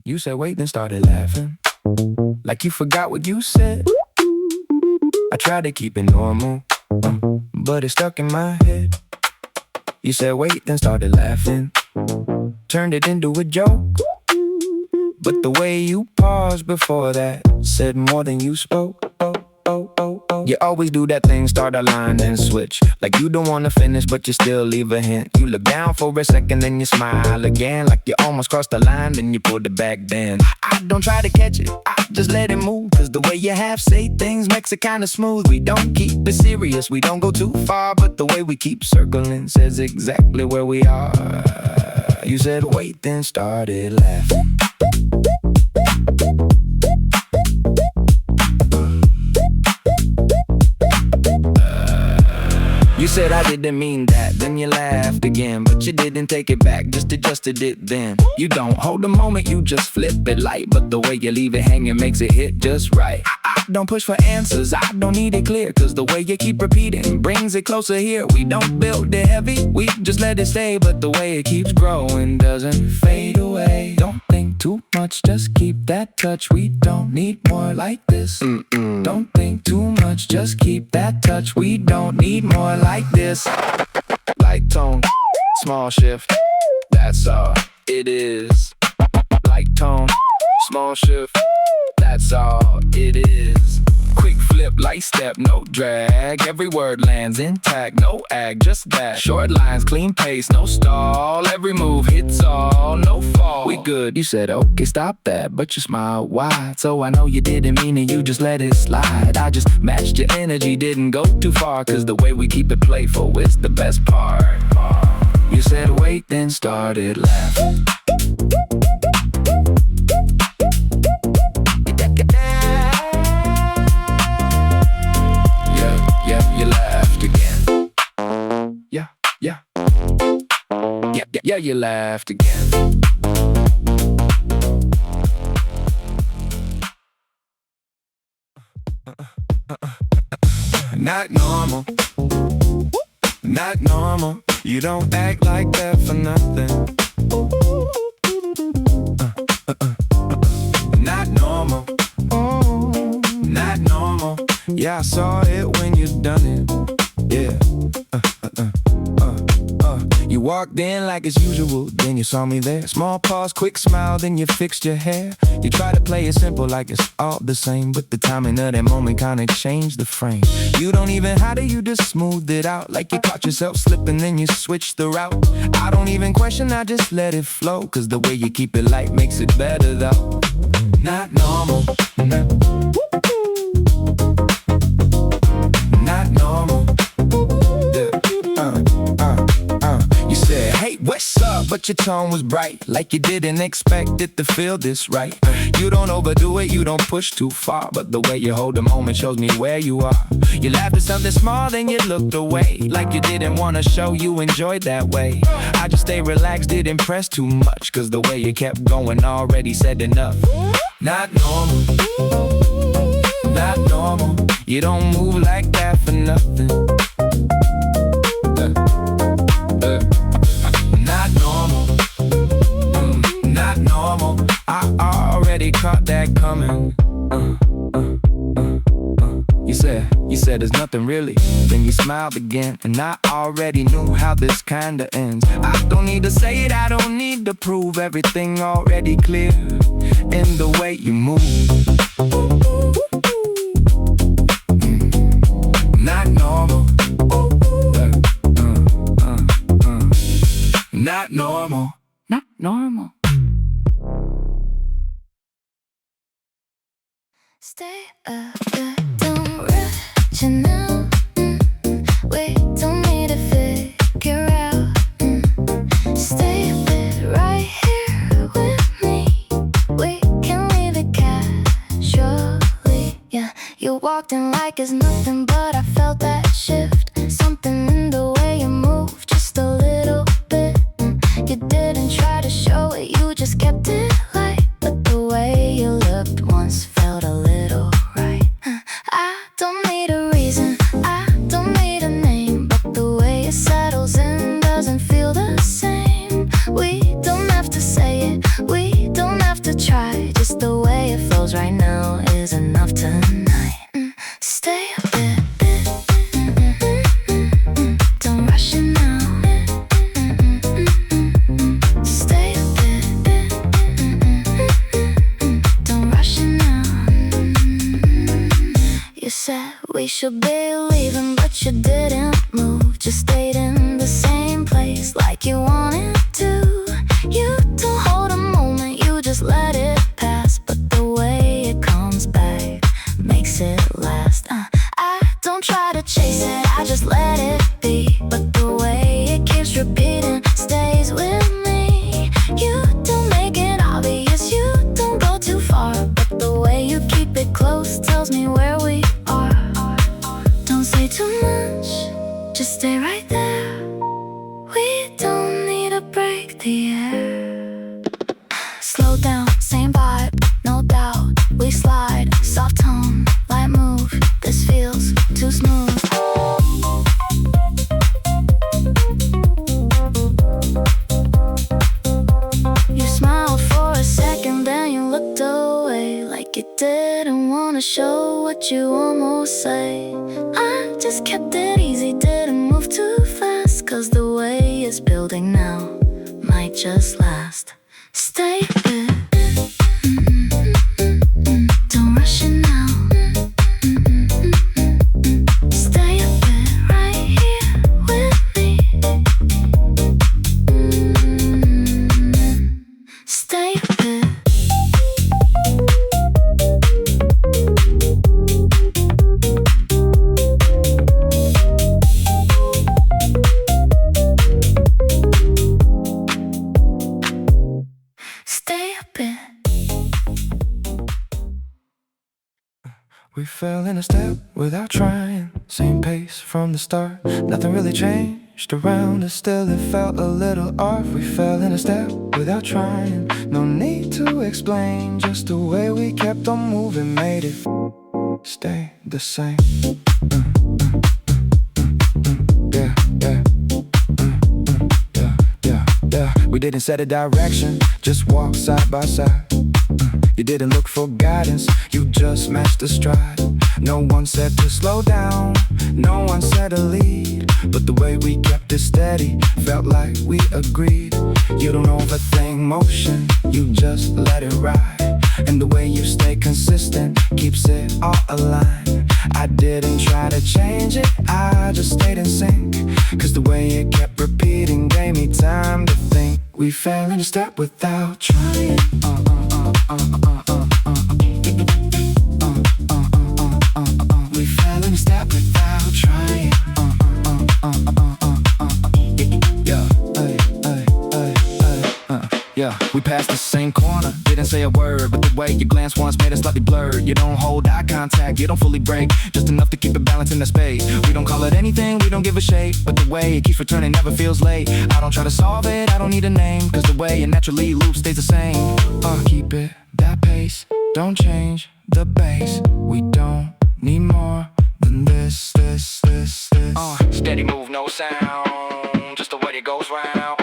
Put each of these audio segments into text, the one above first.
You said wait, then started laughing like you forgot what you said. I tried to keep it normal, but it stuck in my head. You said wait, then started laughing, turned it into a joke. But the way you paused before that said more than you spoke. You always do that thing, start a line then switch, like you don't wanna finish but you still leave a hint. You look down for a second then you smile again, like you almost crossed the line then you pulled it back then. I don't try to catch it, I just let it move, cause the way you half say things makes it kinda smooth. We don't keep it serious, we don't go too far, but the way we keep circling says exactly where we are. You said wait, then started laughing. You said I didn't mean that, then you laughed again, but you didn't take it back, just adjusted it then. You don't hold the moment, you just flip it light, but the way you leave it hanging makes it hit just right. I don't push for answers, I don't need it clear, cause the way you keep repeating brings it closer here. We don't build it heavy, we just let it stay, but the way it keeps growing doesn't fade away. Don't think too much, just keep that touch, we don't need more like this. Don't think too much, just keep that touch, we don't need more like this. Light tone, small shift, that's all it is. Light tone, small shift, that's all it is. Quick flip, light step, no drag, every word lands intact, no ag, just that. Short lines, clean pace, no stall, every move hits all, no fall. We good, you said okay, stop that, but you smiled wide, so I know you didn't mean it, you just let it slide. I just matched your energy, didn't go too far, cause the way we keep it playful is the best part. You said wait, then started laughing. Yeah, you laughed again. Not normal, not normal. You don't act like that for nothing. Not normal, not normal. Yeah, I saw it when you done it. Yeah. You walked in like as usual, then you saw me there. Small pause, quick smile, then you fixed your hair. You try to play it simple like it's all the same, but the timing of that moment kinda changed the frame. You don't even how to, you just smoothed it out, like you caught yourself slipping, then you switched the route. I don't even question, I just let it flow, cause the way you keep it light makes it better though. Not normal, not normal. Hey, what's up? But your tone was bright, like you didn't expect it to feel this right. You don't overdo it, you don't push too far, but the way you hold the moment shows me where you are. You laughed at something small, then you looked away, like you didn't want to show you enjoyed that way. I just stay relaxed, didn't press too much, cause the way you kept going already said enough. Not normal, not normal. You don't move like that for nothing. Not normal, not normal. I already caught that coming. You said there's nothing really. Then you smiled again, and I already knew how this kinda ends. I don't need to say it, I don't need to prove everything already clear in the way you move. Not normal. Not normal, not normal. Stay up, don't rush you now. We don't need to figure out. Stay a bit right here with me. We can leave it casually. Yeah, you walked in like it's nothing, but I felt that shift. Something in the way you move, just a little bit. You didn't try to show it, you just kept it light. But the way you looked once felt a little right. I don't need a reason, I don't need a name, but the way it settles in doesn't feel the same. We don't have to say it, we don't have to try. right now is enough tonight. Stay a bit. Don't rush it now. Stay a bit. Don't rush it now. You said we should be leaving, but you didn't move. Just stayed in the same place like you wanted to. You don't hold a moment, you just let it pass. But the way it comes back makes it last. I don't try to chase it, I just let it be. But the way it keeps repeating stays with me. You don't make it obvious, you don't go too far. But the way you keep it close tells me where we are. Don't say too much, just stay right there. We don't need to break the air. Slow down, same vibe, no doubt. We slide, soft tone, light move. This feels too smooth. You smiled for a second, then you looked away, like you didn't wanna show what you almost say. I just kept it easy, didn't move too fast. Cause the way it's building now might just last. Stay a bit. Don't rush it now. Stay a bit right here with me. Stay a bit. Stay a bit. We fell in a step without trying. Same pace from the start. Nothing really changed around us, still it felt a little off. We fell in a step without trying. No need to explain, just the way we kept on moving made it stay the same. Yeah, yeah. Yeah. We didn't set a direction, just walk side by side. You didn't look for guidance, you just matched the stride. No one said to slow down, no one said to lead. But the way we kept it steady felt like we agreed. You don't overthink motion, you just let it ride. And the way you stay consistent keeps it all aligned. I didn't try to change it, I just stayed in sync. Cause the way it kept repeating gave me time to think. We fell in a step without trying. We fell in a step without trying. Yeah, we passed the same corner, didn't say a word, but the way your glance once made us slightly blurred. You don't hold eye contact, you don't fully break, just enough to keep it balanced in the space. We don't call it anything, we don't give a shape, but the way it keeps returning never feels late. I don't try to solve it, I don't need a name, cause the way it naturally loops stays the same. Keep it that pace, don't change the base. We don't need more than this. Steady move, no sound, just the way it goes round.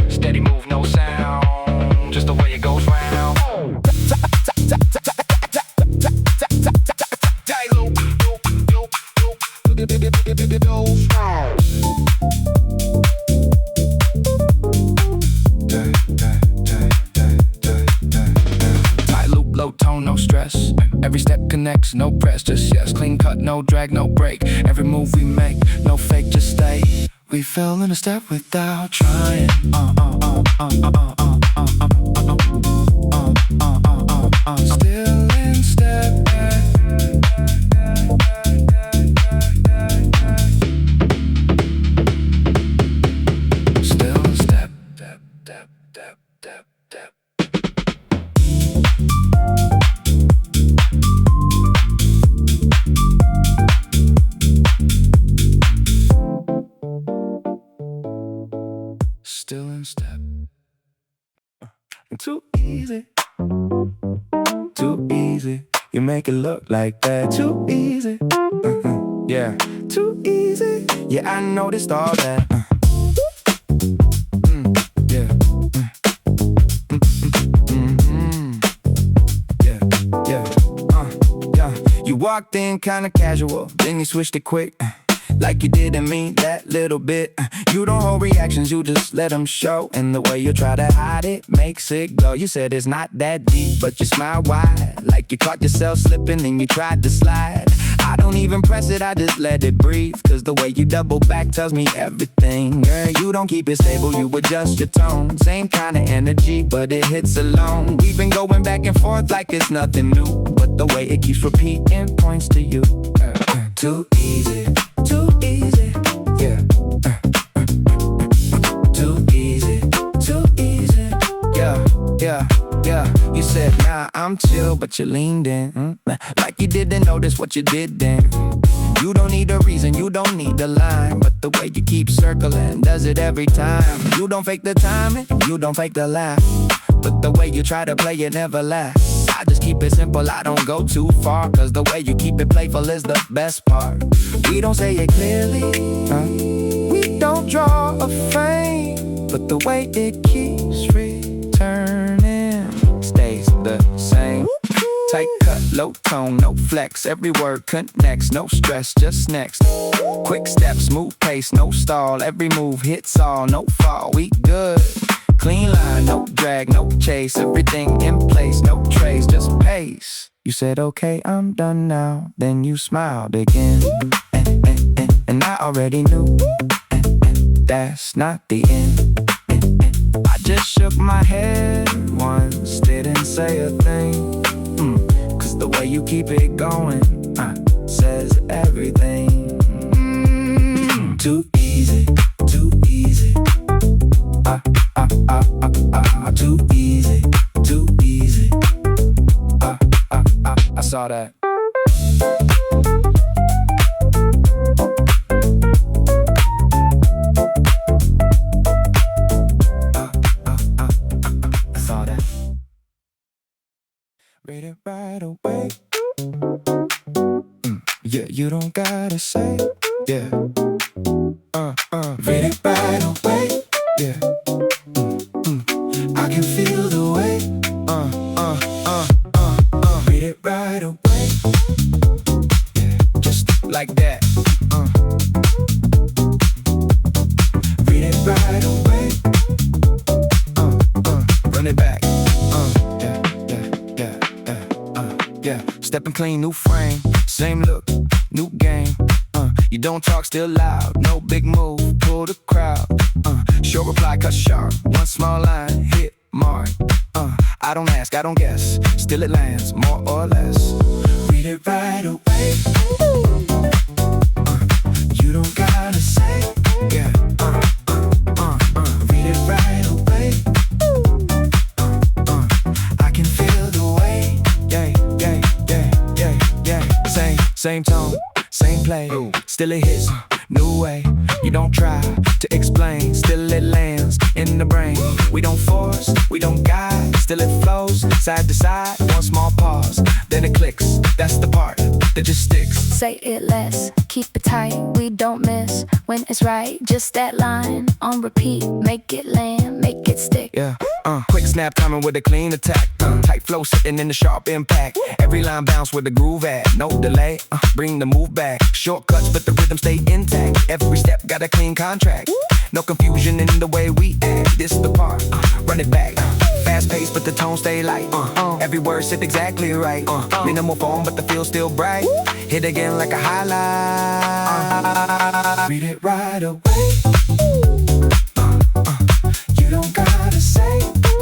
Steady move, no sound, just the way it goes round. Tight loop, low tone, no stress. Every step connects, no press, just yes. Clean cut, no drag, no break. Every move we make, no fake, just stay. We fell in a step without trying. Still in step. Still in step. Still in step. Too easy. Too easy. You make it look like that. Too easy. Yeah. Too easy. Yeah, I noticed all that. Yeah. Yeah. walked in kinda casual, then you switched it quick. Like you didn't mean that little bit. You don't hold reactions, you just let them show. And the way you try to hide it makes it glow. You said it's not that deep, but you smile wide, like you caught yourself slipping and you tried to slide. I don't even press it, I just let it breathe. Cause the way you double back tells me everything. Girl, you don't keep it stable, you adjust your tone. Same kind of energy, but it hits alone. We've been going back and forth like it's nothing new, but the way it keeps repeating points to you. Too easy, too easy, yeah. Too easy, yeah, yeah, yeah. You said, nah, I'm chill, but you leaned in, like you didn't notice what you did then. You don't need a reason, you don't need a line, but the way you keep circling does it every time. You don't fake the timing, you don't fake the laugh, but the way you try to play it never lasts. I just keep it simple, I don't go too far, cause the way you keep it playful is the best part. We don't say it clearly, we don't draw a frame, but the way it keeps returning stays the same. Tight cut, low tone, no flex, every word connects, no stress, just next. Quick steps, smooth pace, no stall, every move hits all, no fall, we good. Clean line, no drag, no chase, everything in place, no trace, just pace. You said, okay, I'm done now, then you smiled again. And I already knew that's not the end. I just shook my head once, didn't say a thing. Cause the way you keep it going says everything. Too easy, too easy. Too easy, too easy. I saw that. I saw that. Read it right away. Yeah, you don't gotta say. Yeah. Read it right away. Yeah. I can feel the way. Read it right away. Yeah, just like that. Read it right away. Run it back. Yeah. Stepping clean, new frame, same look, new game. You don't talk, still loud, no big move, pull the crowd. Short reply, cut sharp, one small line, hit mark. I don't ask, I don't guess, still it lands, more or less. Read it right away. You don't gotta say, yeah. Read it right away. I can feel the way, yeah. Same tone, same play, still it hits, new way. You don't try to explain, still it lands in the brain. We don't force, we don't guide, still it flows side to side. One small pause, then it clicks. That's the part that just sticks. Say it less, keep it tight, we don't miss when it's right. Just that line on repeat, make it land, make it stick. Yeah, quick snap timing with a clean attack. Tight flow sitting in the sharp impact. Every line bounce with the groove at, no delay. Bring the move back. Shortcuts, but the rhythm stay intact. Every step got a clean contract. No confusion in the way we act. This the part, run it back. Fast pace, but the tone stay light. Every word sit exactly right. Minimal form, but the feel still bright. Hit again like a highlight. Read it right away. You don't gotta say,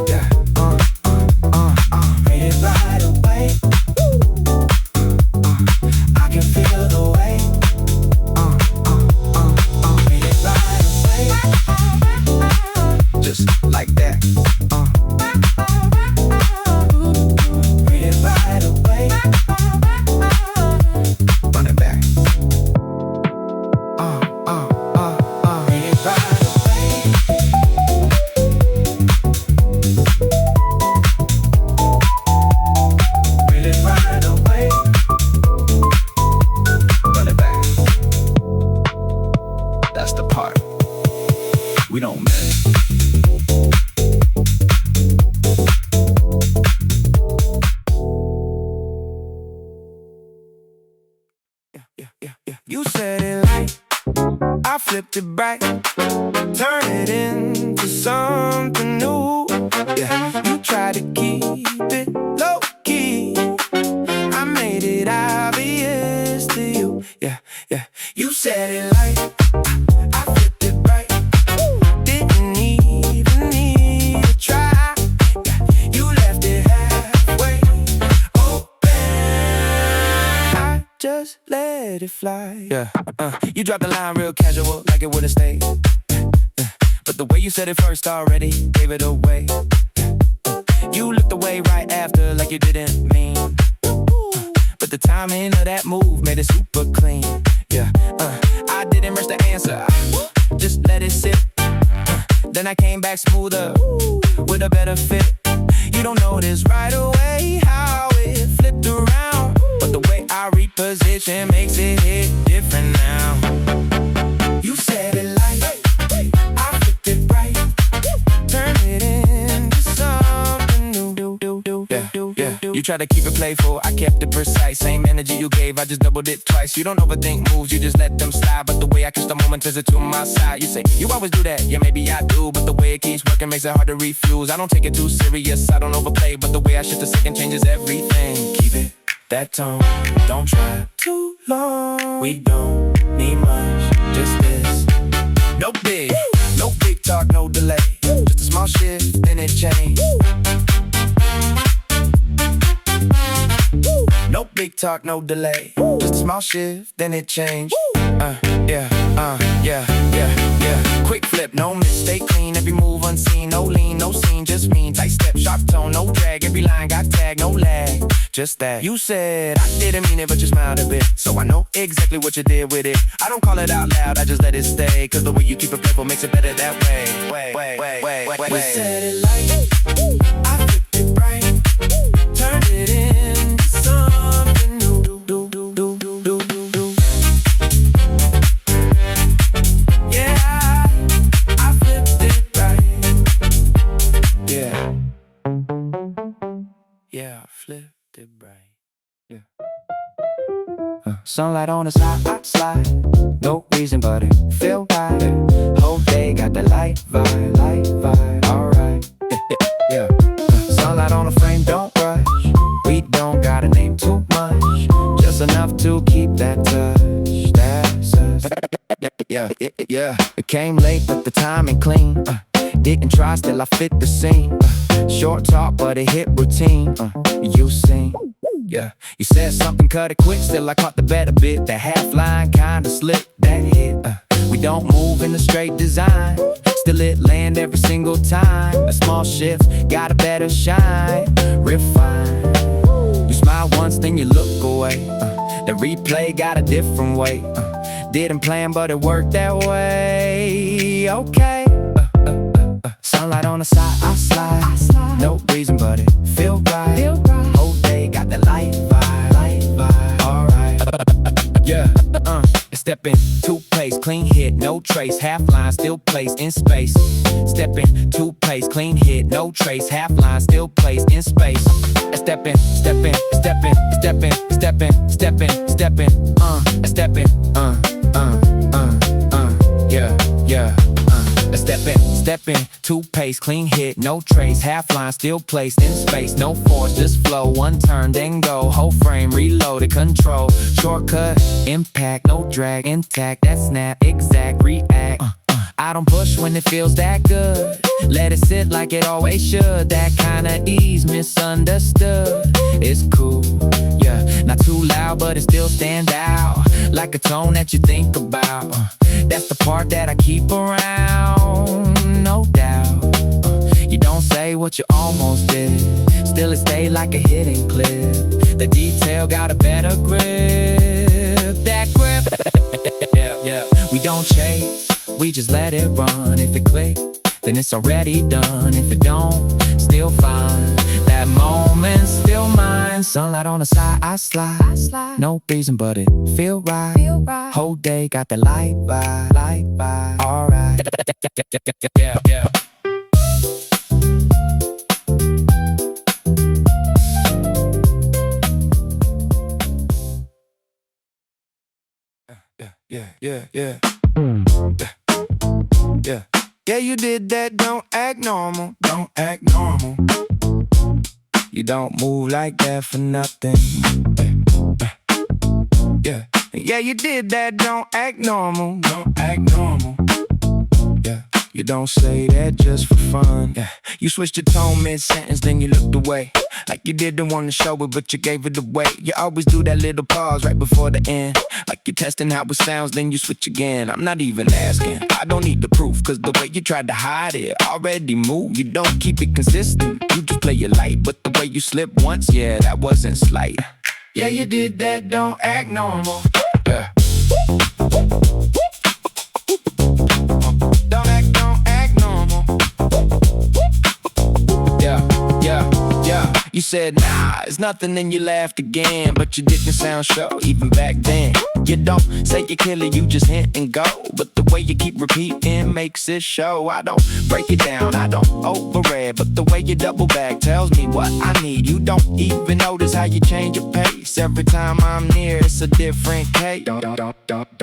yeah. Read it right away. I can feel the way. Read it right away. Just like that. Read it right away. Run it back. Read it right away. You said it light, I flipped it bright, turn it into something new. Yeah, you tried to keep it low key, I made it obvious to you. Yeah, yeah, you said it light, I flipped it bright, didn't even need to try. Yeah, you left it halfway open, I just let it fly. Yeah, you dropped the line real casual, like it would've stayed. But the way you said it first already gave it away. You looked away right after like you didn't mean. But the timing of that move made it super clean. Yeah, I didn't rush the answer, I just let it sit. Then I came back smoother, with a better fit. You don't notice right away how it flipped around, but the way I reposition makes it hit different now. You said it like I flipped it right, turn it into something new. Yeah. You tried to keep it playful, I kept it precise. Same energy you gave, I just doubled it twice. You don't overthink moves, you just let them slide. But the way I catch the moment turns it to my side. You say, you always do that, yeah maybe I do, but the way it keeps working makes it hard to refuse. I don't take it too serious, I don't overplay, but the way I shift a second changes everything. Keep it, that tone, don't try too long. We don't need much, just this. No big talk, no delay. Just a small shift, then it change. No big talk, no delay. Just a small shift, then it change. Yeah. Quick flip, no mistake, clean. Every move unseen, no lean, no scene, just mean. Tight step, sharp tone, no drag. Every line got tagged, no lag. Just that. You said I didn't mean it, but you smiled a bit, so I know exactly what you did with it. I don't call it out loud, I just let it stay. Cause the way you keep it playful makes it better that way. You said it like I flipped it right, turned it into something new. Yeah, I flipped it right. Yeah, I flipped it right. Yeah. Sunlight on the slide, no reason but it feel right. Whole day got the light vibe, alright. Yeah. Sunlight on the frame, don't rush. We don't gotta name too much, just enough to keep that touch. That's us. Yeah. It came late, but the timing clean. Didn't try, still I fit the scene. Short talk, but it hit routine. You sing. Yeah, you said something, cut it quick. Still I caught the better bit. That half line kinda slipped, that hit. We don't move in a straight design, still it land every single time. A small shift, got a better shine. Refine. You smile once, then you look away. The replay got a different way. Didn't plan, but it worked that way. Okay. Sunlight on the side, I slide. No reason, but it feel right. Whole day got the light vibe. Alright. Yeah. Step in, two-pace, clean hit, no trace. Half line still placed in space. Step in, two-pace, clean hit, no trace. Half line still placed in space. Step in. Yeah. Step in, two-pace, clean hit, no trace. Half line still placed in space. No force, just flow. One turn, then go. Whole frame reloaded, control. Shortcut, impact, no drag, intact. That snap, exact, react. I don't push when it feels that good. Let it sit like it always should. That kind of ease, misunderstood. It's cool, yeah. Not too loud, but it still stand out. Like a tone that you think about. That's the part that I keep around, no doubt. You don't say what you almost did, still it stay like a hidden clip. The detail got a better grip. That grip. Yeah. We don't chase, we just let it run. If it click, then it's already done. If it don't, still fine. That moment still mine. Sunlight on the side, I slide. No reason but it feel right. Whole day got the light vibe. Alright. Yeah. Yeah. yeah, yeah. Yeah. Yeah, you did that, don't act normal. Don't act normal. You don't move like that for nothing. Yeah. Yeah, you did that, don't act normal. Don't act normal. Yeah. You don't say that just for fun. Yeah. You switched your tone mid-sentence, then you looked away. Like you didn't want to show it, but you gave it away. You always do that little pause right before the end. Like you're testing how it sounds, then you switch again. I'm not even asking, I don't need the proof, cause the way you tried to hide it already moved. You don't keep it consistent, you just play it light. But the way you slipped once, yeah, that wasn't slight. Yeah, you did that, don't act normal. Yeah. Don't act normal. Yeah. You said, nah, it's nothing, then you laughed again. But you didn't sound sure, even back then. You don't say you're killer, you just hint and go. But the way you keep repeating makes it show. I don't break it down, I don't overread. But the way you double back tells me what I need. You don't even notice how you change your pace. Every time I'm near, it's a different case. Don't act normal.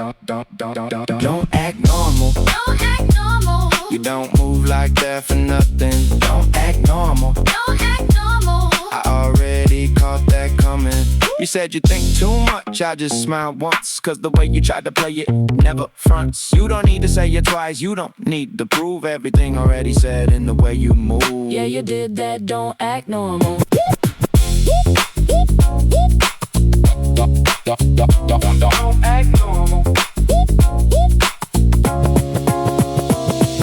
Don't act normal. You don't move like that for nothing. Don't act normal. Don't act normal. I already caught that coming. You said you think too much, I just smiled once. Cause the way you tried to play it never fronts. You don't need to say it twice, you don't need to prove everything already said in the way you move. Yeah, you did that, don't act normal. Don't act normal. Don't act normal.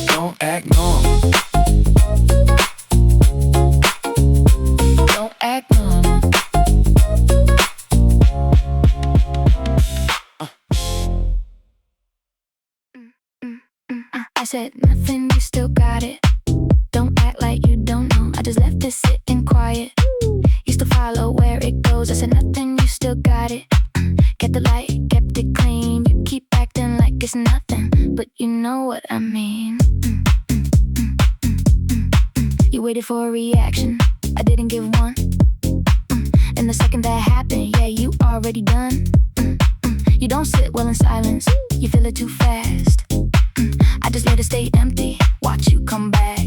Don't act normal. I said nothing, you still got it. Don't act like you don't know. I just left it sitting quiet. You still follow where it goes. I said nothing, you still got it. Get the light, kept it clean. You keep acting like it's nothing, but you know what I mean. You waited for a reaction, I didn't give one. And the second that happened, yeah, you already done. You don't sit well in silence, you feel it too fast. I just let it stay empty, watch you come back.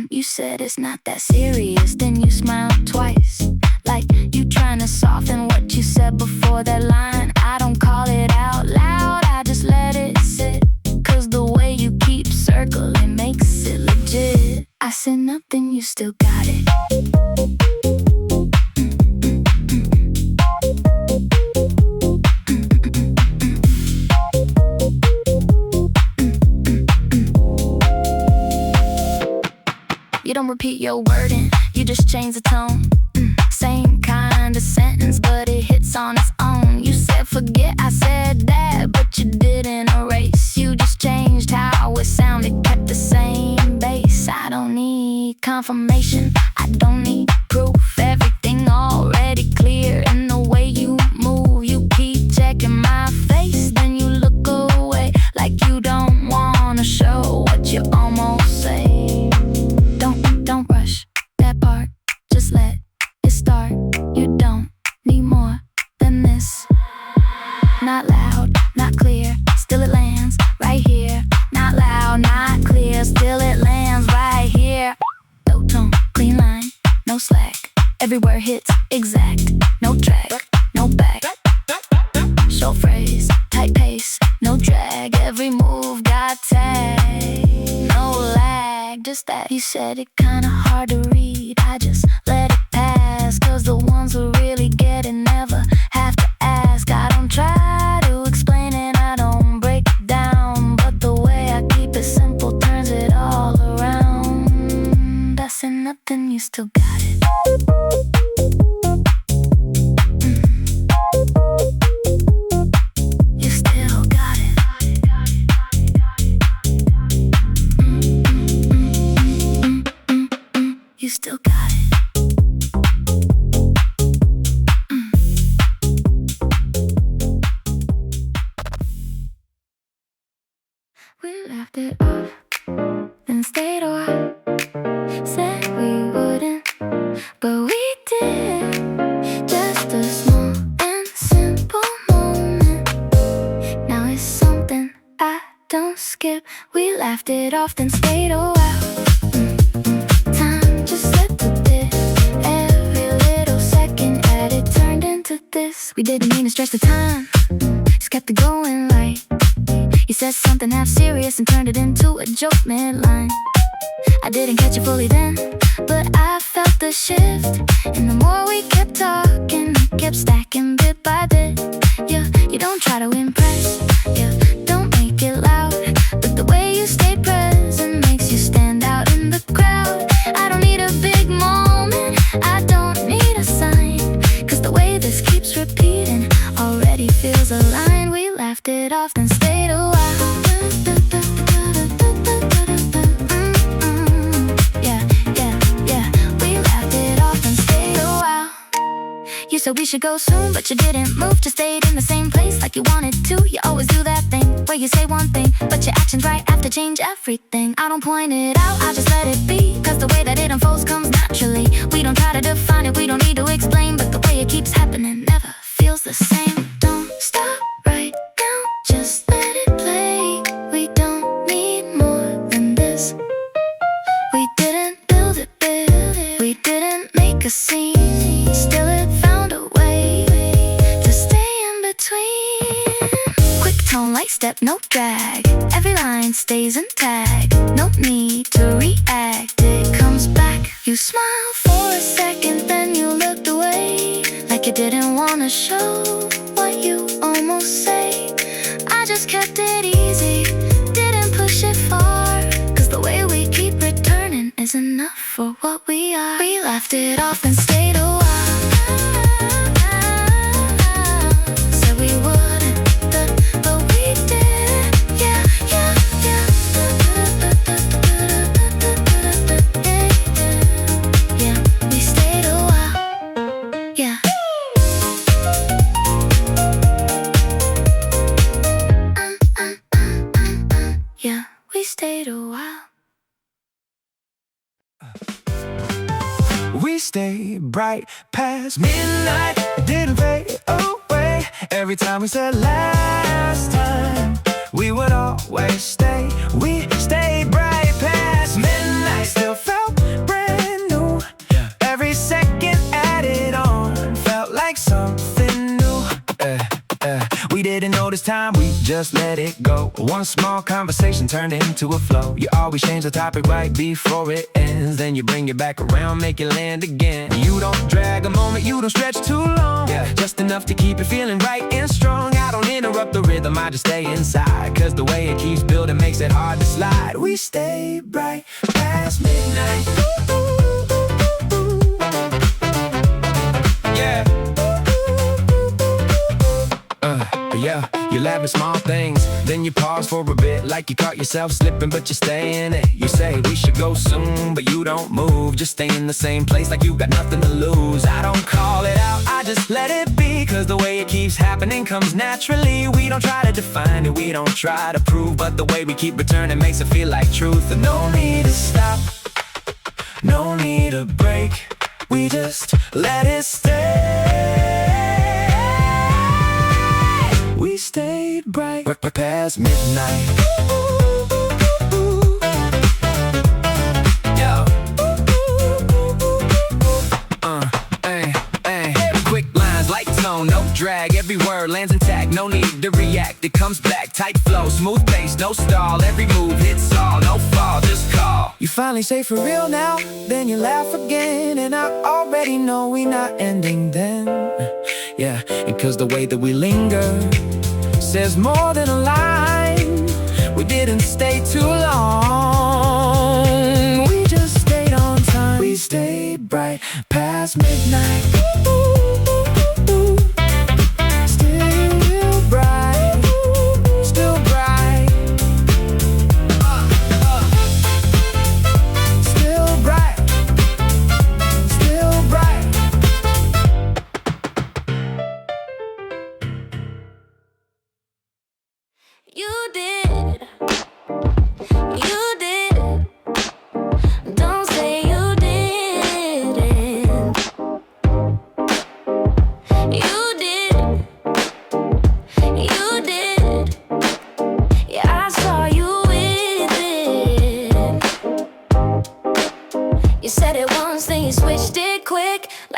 You said it's not that serious, then you smiled twice. Like you trying to soften what you said before that line. I don't call it out loud, I just let it sit. Cause the way you keep circling makes it legit. I said nothing, you still got it. You don't repeat your wording, you just change the tone. Same kind of sentence, but it hits on its own. You said forget, I said that, but you didn't erase. You just changed how it sounded, kept the same bass. I don't need confirmation, I don't need proof. Everything already clear in the way you move. You keep checking my face, then you look away like you don't wanna show what you almost say. Don't rush that part, just let it start. You don't need more than this. Not loud, not clear, still it lands right here. Not loud, not clear, still it lands right here. No tone, clean line, no slack. Every word hits exact. No track, no back. Short phrase, tight pace, no drag. Every move got tag. No lag, just that. You said it kinda hard to read, I just let it pass. Cause the ones who really get it never have to ask. I don't try to explain it, I don't break it down. But the way I keep it simple turns it all around. I said nothing, you still got it. You still got it. You still got it. skip. We laughed it off, then stayed a while. Time just slipped a bit. Every little second added turned into this. We didn't mean to stretch the time, just kept it going right. You said something half serious and turned it into a joke mid-line. I didn't catch it fully then, but I felt the shift. And the more we kept talking, it kept stacking bit by bit. Yeah, you don't try to impress, yeah, don't make it loud, but the way you stayed present makes you stand out in the crowd. I don't need a big moment, I don't need a sign, cause the way this keeps repeating already feels aligned. We laughed it off, then stayed a while. You said we should go soon, but you didn't move. Just stayed in the same place like you wanted to. You always do that thing where you say one thing, but your actions right after change everything. I don't point it out, I just let it be, cause the way that it unfolds comes naturally. We don't try to define it, we don't need to explain, but the way it keeps happening never feels the same. Don't stop right now, just let it play. We don't need more than this. We didn't build it big, we didn't make a scene. Still it found a way to stay in between. Quick tone, light step, no drag. Every line stays intact. No need to react, it comes back. You smile for a second, then you looked away, like you didn't wanna show what you almost say. I just kept it easy, didn't push it far, cause the way we keep returning is enough for what we are. We laughed it off and stayed a while. Said we wouldn't, but we did. Yeah, yeah, yeah. Yeah, we stayed a while. Yeah. Yeah, we stayed a while. We stay bright past midnight, it didn't fade away. Every time we said last time, we would always stay. We stayed bright past midnight, still felt brand new. Every second added on felt like something new. We didn't notice time, we just let it go. One small conversation turned into a flow. You always change the topic right before it ends, then you bring it back around, make it land again. You don't drag a moment, you don't stretch too long, just enough to keep it feeling right and strong. I don't interrupt the rhythm, I just stay inside, cause the way it keeps building makes it hard to slide. We stay bright past midnight. Yeah. Yeah, you laugh at small things, then you pause for a bit, like you caught yourself slipping, but you stay in it. You say we should go soon, but you don't move, just stay in the same place like you got nothing to lose. I don't call it out, I just let it be, cause the way it keeps happening comes naturally. We don't try to define it, we don't try to prove, but the way we keep returning makes it feel like truth. And no need to stop, no need to break, we just let it stay. We stayed bright past midnight. Yo. Quick lines, light tone, no drag. Every word lands intact, no need to react. It comes back, tight flow, smooth pace, no stall. Every move hits all, no fall, just call. You finally say for real now, then you laugh again, and I already know we not ending then. Yeah, and cause the way that we linger says more than a line. We didn't stay too long, we just stayed on time. We stayed bright past midnight. Still bright, still bright. Still bright, still bright. You did, you did. Don't say you didn't.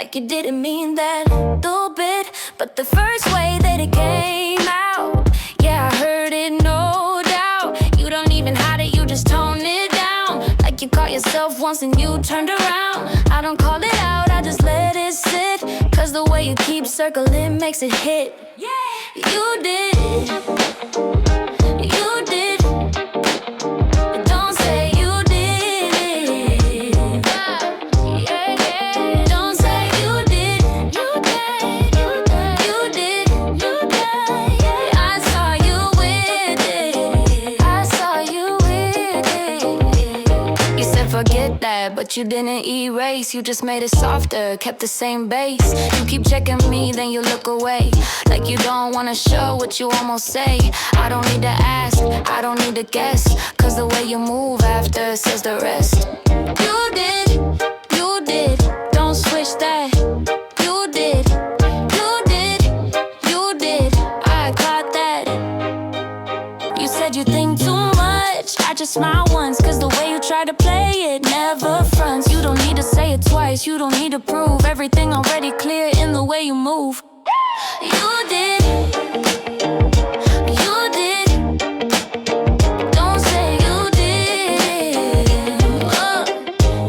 like you didn't mean that. Stupid, but the first way that it came out, yeah, I heard it, no doubt. You don't even hide it, you just tone it down, like you caught yourself once and you turned around. I don't call it out, I just let it sit, cause the way you keep circling makes it hit. You did, you did. Don't say you did. Yeah, yeah. Don't say you did. You did, you did, you did. Yeah. I saw you with it. I saw you with it. You said forget that, but you didn't erase. You just made it softer, kept the same bass. You keep checking me, then you look away, like you don't wanna show what you almost say. I don't need to ask, I don't need to guess, cause the way you move after says the rest. You did, don't switch that. You did, you did, I caught that. You said you think too much, I just smile once, cause the way you try to play it never fronts. You don't need to say it twice, you don't need to prove everything already clear in the way you move. You did, you did. Don't say you did. Oh,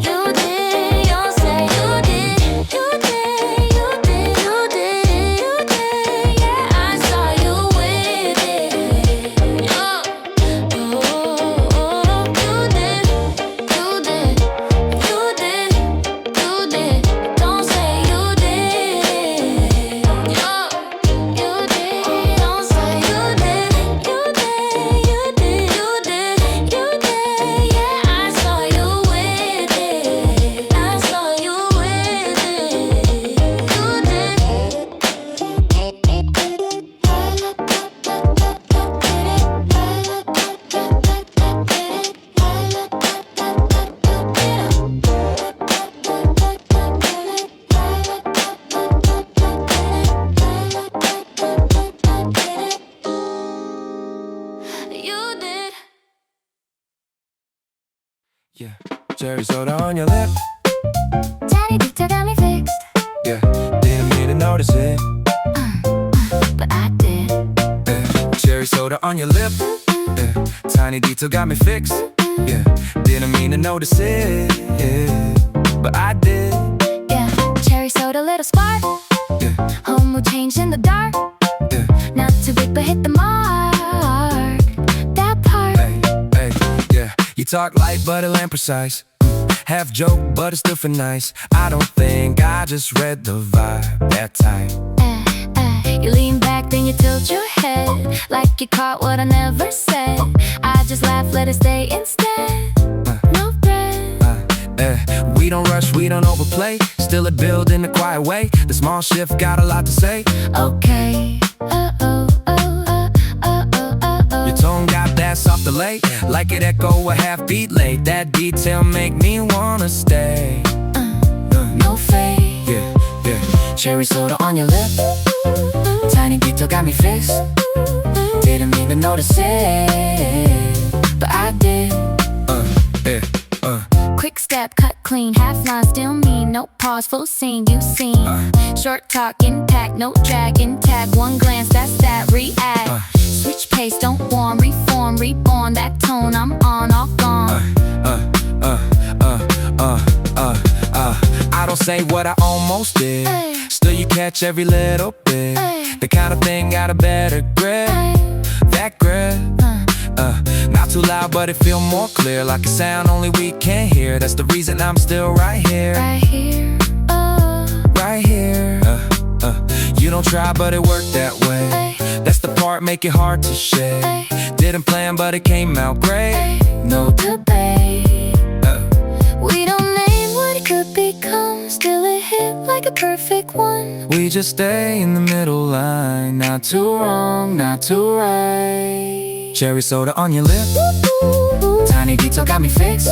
you did. Don't say you did. You did, you did, you did, you did. Yeah, I saw you with it. Oh, oh, you did, you did, you did, you did. Don't say you did. Oh. You did, don't say you did. You did, you did, you did, you did. Yeah, I saw you with it. I saw you with it. You You did. Yeah, cherry soda on your lip. Tiny detail got me fixed, Yeah, didn't mean to notice it. but I did. Yeah, cherry soda on your lip. Yeah, tiny detail got me fixed. Yeah, didn't mean to notice it. Yeah, but I did. Yeah, cherry soda, little spark. Yeah, Whole mood changed in the dark. yeah. Not too big, but hit the mark. That part. Hey, hey, yeah. You talk light, but a lamp precise. Half joke, but it's still for nice. I don't think I just read the vibe that time. You lean back, then you tilt your head, like you caught what I never said. I just laugh, let it stay instead. No breath. We don't rush, we don't overplay. Still it build in a quiet way. The small shift got a lot to say. Okay. Your tone got that soft delay, like it echo a half beat late. That detail make me wanna stay. No fade. Yeah, yeah. Cherry soda on your lip. Tiny detail got me fixed. Didn't mean to notice it, but I did. Quick step, cut clean, half line still mean. No pause, full scene, you seen. Short talk, impact, no drag, intact. One glance, that's that, react. Switch pace, don't warn, reform, reborn. That tone, I'm on, all gone. I don't say what I almost did. Still you catch every little bit. The kind of thing got a better grip. That grip. Not too loud, but it feel more clear, like a sound only we can hear. That's the reason I'm still right here. Right here, Right here. You don't try, but it worked that way. That's the part make it hard to shake. Didn't plan, but it came out great. no debate. We don't name what it could become. Still a hit like a perfect one. We just stay in the middle line. Not too wrong, not too right. Cherry soda on your lip. Tiny detail got me fixed.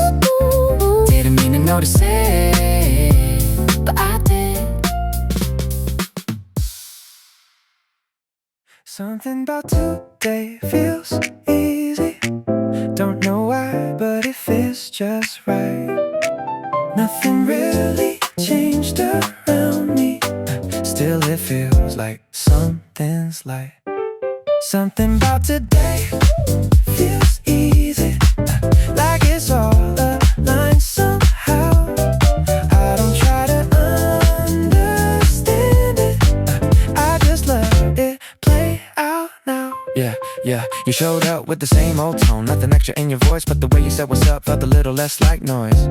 Didn't mean to notice it, But I did. Something about today feels easy. Don't know why, but it feels just right. Nothing really changed around me. it feels like something's light. Something about today feels easy, like it's all aligned somehow. I don't try to understand it, I just let it play out now. Yeah, you showed up with the same old tone, nothing extra in your voice, but the way you said what's up felt a little less like noise.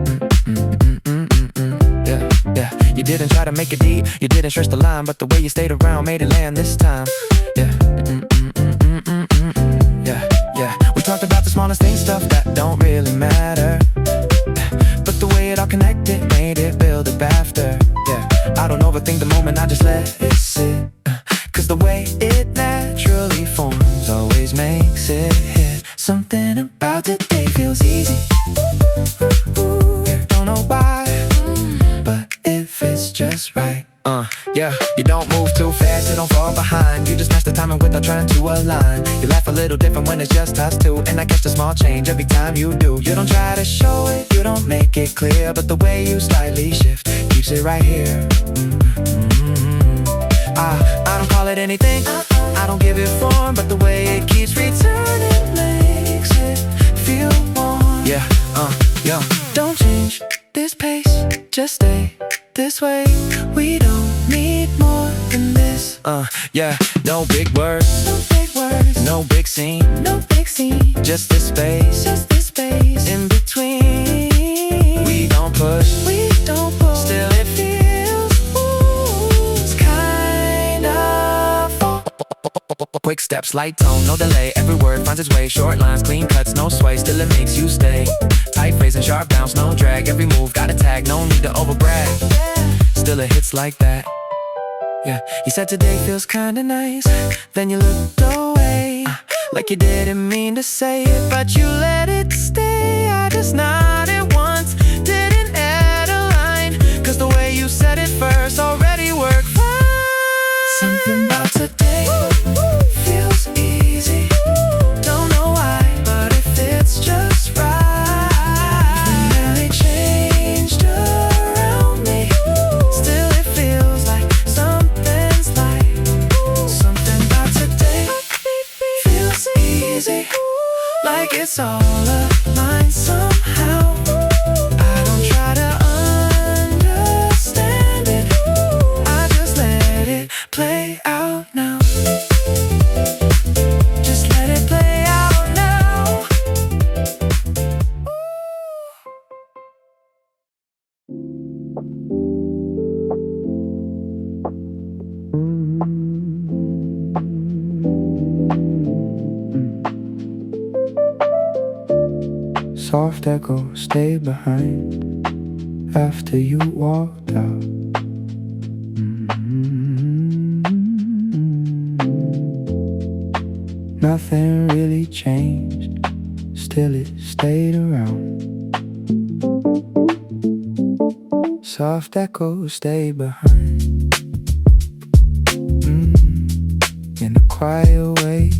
Yeah, you didn't try to make it deep, you didn't stretch the line, but the way you stayed around made it land this time. Yeah. We talked about the smallest things, stuff that don't really matter, but the way it all connected made it build up after. Yeah, I don't overthink the moment, I just let it sit, cause the way it naturally forms always makes it hit. Something about today feels easy. Don't know why, but it fits just right. Yeah, you don't move too fast, you don't fall behind. You just match the timing without trying to align. You laugh a little different when it's just us two, and I catch the small change every time you do. You don't try to show it, you don't make it clear, but the way you slightly shift keeps it right here. I don't call it anything, I don't give it form, but the way it keeps returning makes it feel warm. Yeah. Don't change this pace, just stay this way. We don't need more than this. Yeah, no big words, no big scene, just this space, in between. We don't push, still it feels, it's kind of quick steps, light tone, no delay. Every word finds its way, short lines, clean cuts, no sway. Still it makes you stay. Tight phrasing, sharp bounce, no drag. Every move got a tag, no need to overbrag. Still it hits like that. Yeah, you said today feels kinda nice, then you looked away, like you didn't mean to say it, but you let it stay. I just nodded once, didn't add a line, cause the way you said it first already worked fine. Something about today feels easy, don't know why, but it fits just right. And they changed around me, still it feels like something's light. Something about today feels easy, like it's all aligned somehow. I don't try to understand it, I just let it play out now. Just let it play out now. Soft echo, stay behind after you walked out. Nothing really changed, still it stayed around. Soft echo, stay behind, in a quiet way.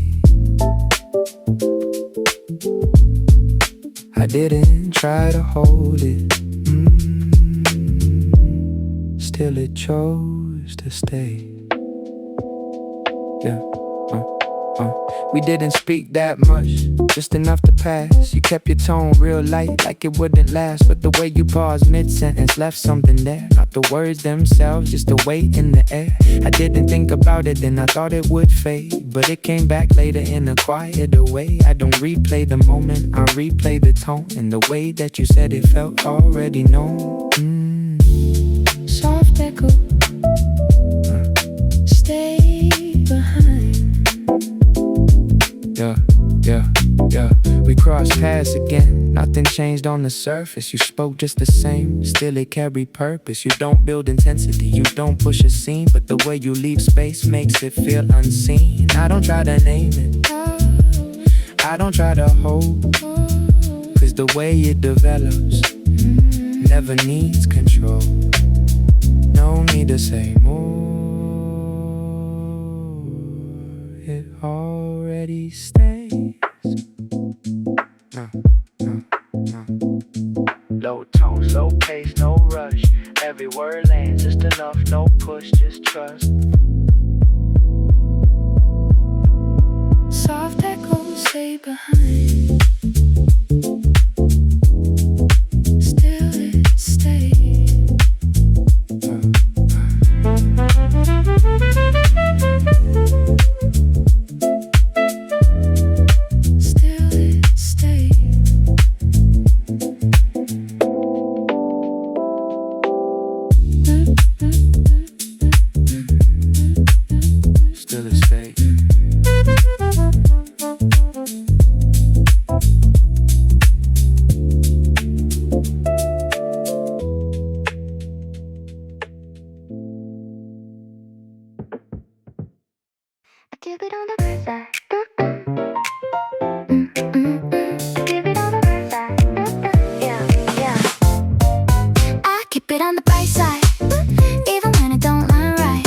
I didn't try to hold it, still it chose to stay. Yeah. We didn't speak that much, just enough to pass. You kept your tone real light, like it wouldn't last, but the way you paused mid-sentence left something there. Not the words themselves, just the weight in the air. I didn't think about it, then I thought it would fade, but it came back later in a quieter way. I don't replay the moment, I replay the tone, and the way that you said it felt already known. Soft echo, stay behind. Yeah, we crossed paths again. Nothing changed on the surface. You spoke just the same, still it carried purpose. You don't build intensity, you don't push a scene, but the way you leave space makes it feel unseen. I don't try to name it, I don't try to hold, cause the way it develops never needs control. No need to say more, it already stays. No. Low tone, slow pace, no rush. every word lands just enough, no push, just trust. Soft echoes stay behind. Still it stays. Still it stays. Still it stays. I keep it on the bright side. I keep it on the bright side. Yeah, yeah. I keep it on the bright side, even when it don't line right.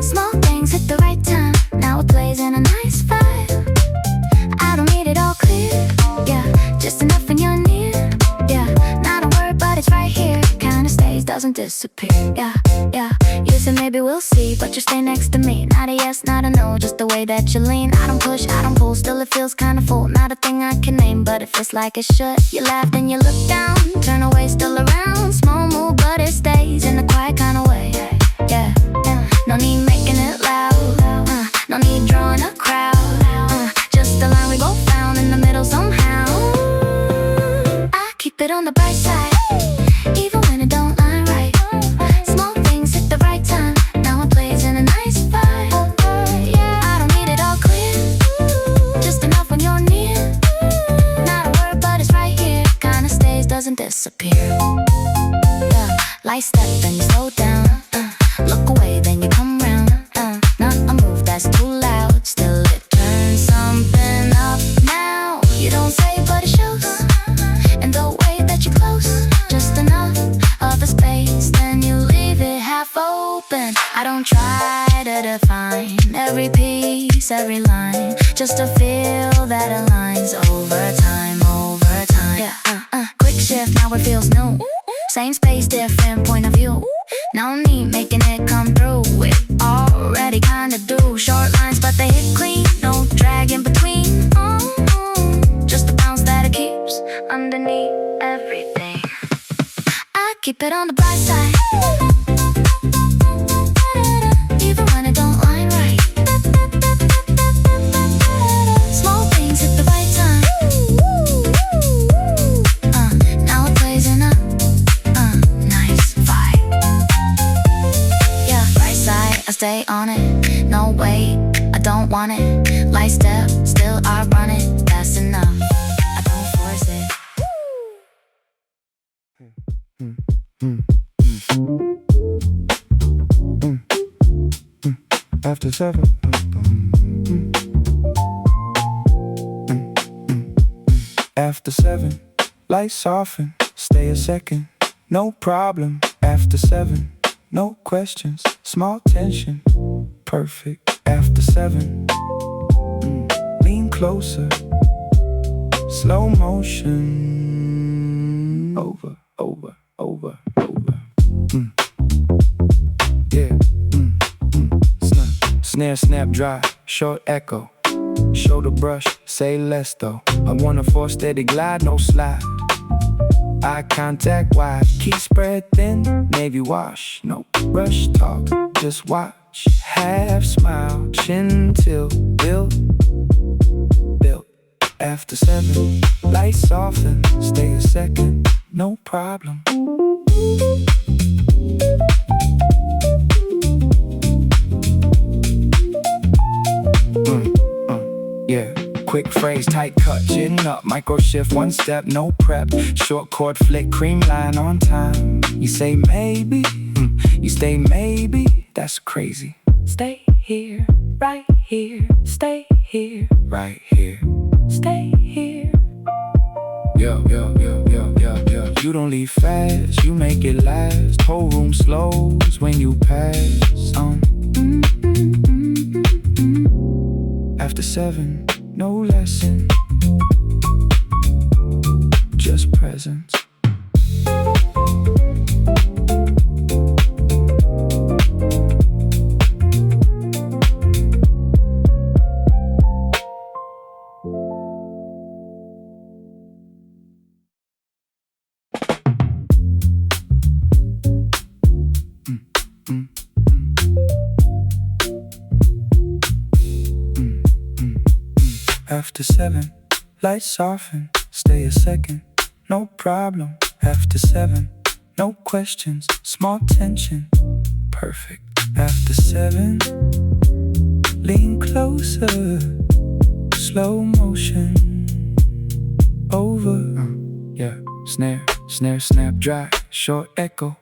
Small things hit the right time. Now it plays in a nice vibe. I don't need it all clear. Yeah, just enough when you're near. Yeah, not a word, but it's right here. Kinda stays, doesn't disappear. Yeah, yeah. You said maybe we'll see, but you stay next to me. Not a yes, not a no, just the way that you lean. I don't push, I don't pull, still it feels kinda full. Not a thing I can name, but it feels like it should. You laugh, then you look down, turn away, still around. Small move, but it stays in a quiet kinda way. Yeah, no need making it loud, no need drawing a crowd, just a line we both found in the middle somehow. I keep it on the bright side, even when it don't line right. Small things hit the right time. Now it plays in a nice vibe. I don't need it all clear, just enough when you're near. Not a word, but it's right here. Kinda stays, doesn't disappear. Yeah, light step, then you slow down. Look away, then you come round. Not a move that's too loud. Still it turns something up now. You don't say, but it shows. And the way that you close, just enough of a space, then you leave it half open. I don't try to define every piece, every line, just to feel that aligns over time, over time. Yeah, quick shift, now it feels new. Same space, different point of view. No need making it come through. It already kinda do. Short lines, but they hit clean. No drag in between. Just the bounce that it keeps underneath everything. I keep it on the bright side, even when it don't line right. Small things hit the right time. Now it plays in a nice vibe. Yeah, right side, I stay on it. No way, I don't want it. Light step, still I run it. That's enough, I don't force it. After 7. After 7, lights soften. Stay a second, no problem. After 7, no questions. Small tension, perfect. After 7, lean closer. Slow motion. Over, over, over, over. Yeah. Snare, snap, dry, short echo. Shoulder brush, say less though. I wanna force steady glide, no slide. Eye contact wide, keep spread thin. Navy wash, no rush talk, just watch. Half smile, chin till built. After 7, lights soften. Stay a second, no problem. Yeah, quick phrase, tight cut, chin up, micro shift, one step, no prep. Short chord flick, cream line on time. You say maybe, you stay maybe, that's crazy. Stay here, right here, stay here, right here, stay here. Yo, yo, yo, yo, yo, yo. You don't leave fast, you make it last. Whole room slows when you pass. After 7, no lesson, just presence. After 7, lights soften, stay a second, no problem. After 7, no questions, small tension, perfect. After 7, lean closer, slow motion, over. Yeah, snare, snare, snap, dry, short echo,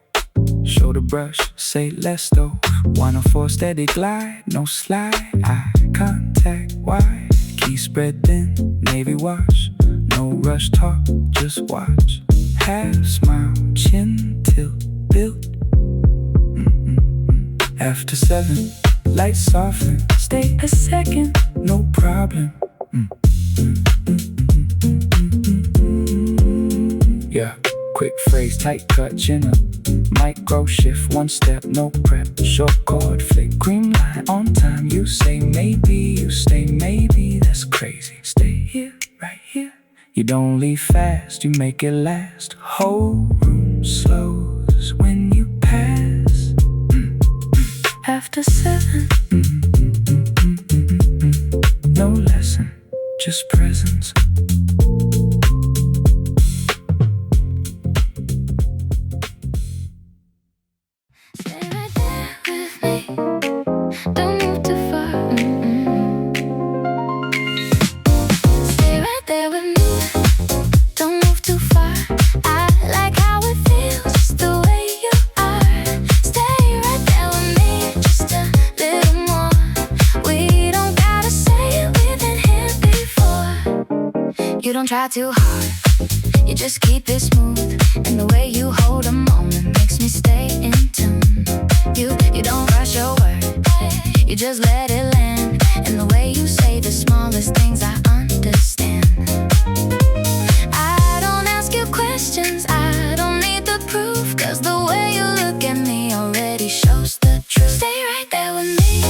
shoulder brush, say less though. 104 steady glide, no slide, eye contact wide, key spread thin, navy wash, no rush talk, just watch. Half smile, chin tilt, built. After 7, lights soften, stay a second, no problem. Yeah, quick phrase, tight cut, chin up, micro shift, one step, no prep, short chord flick, cream line on time. You say maybe, you stay maybe, that's crazy. Stay here, right here. You don't leave fast, you make it last. Whole room slows when you pass. After 7, no lesson, just presence. Stay right there with me, don't move too far. Stay right there with me, don't move too far. I like how it feels, just the way you are. Stay right there with me, just a little more. We don't gotta say it, we've been here before. You don't try too hard, you just keep it smooth. And the way you hold a moment makes me stay in tune. You don't rush your word, you just let it land. And the way you say the smallest things I understand. I don't ask you questions, I don't need the proof, 'cause the way you look at me already shows the truth. Stay right there with me,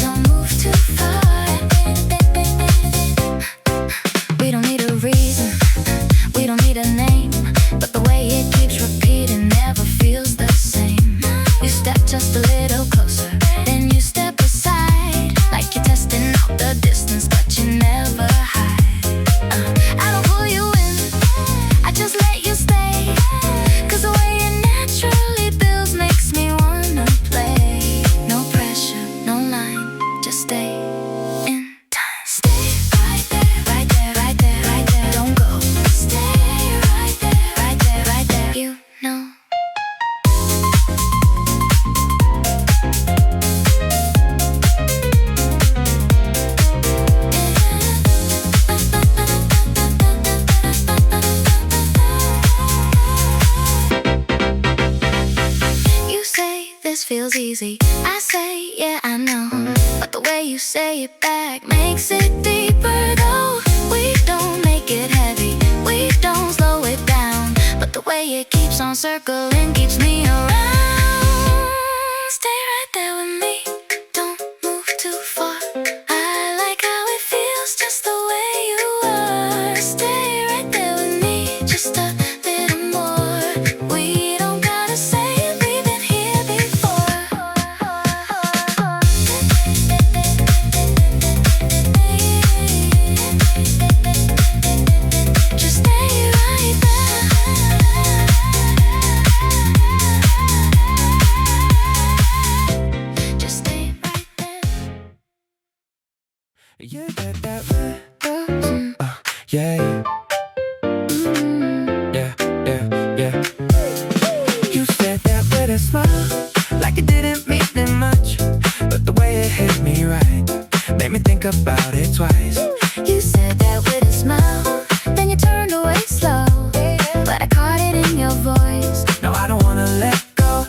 don't move too far. We don't need a reason, we don't need a name, but the way it keeps repeating never feels the same. You step just a little closer, then you step aside, like you're testing out the distance, but you never hide. I don't pull you in, I just let you stay, 'cause the way it naturally builds makes me wanna play. No pressure, no line, just stay in time. Stay right there, right there, right there, right there. Don't go. Stay right there, right there, right there. You know. You say this feels easy, I say yeah I know, but the way you say it back makes it deeper though. We don't make it heavy, we don't slow it down, but the way it keeps on circling keeps me around. Stay right there with me, don't move too far. I like how it feels just the way you are. Stay right there with me, just a little more. We don't gotta say it, we've been here before. Just stay right there. Just stay right there. Yeah, yeah, yeah, yeah, yeah. You said that with a smile, like it didn't mean that much, but the way it hit me right made me think about it twice. You said that with a smile, then you turned away slow, but I caught it in your voice. No, I don't wanna let go.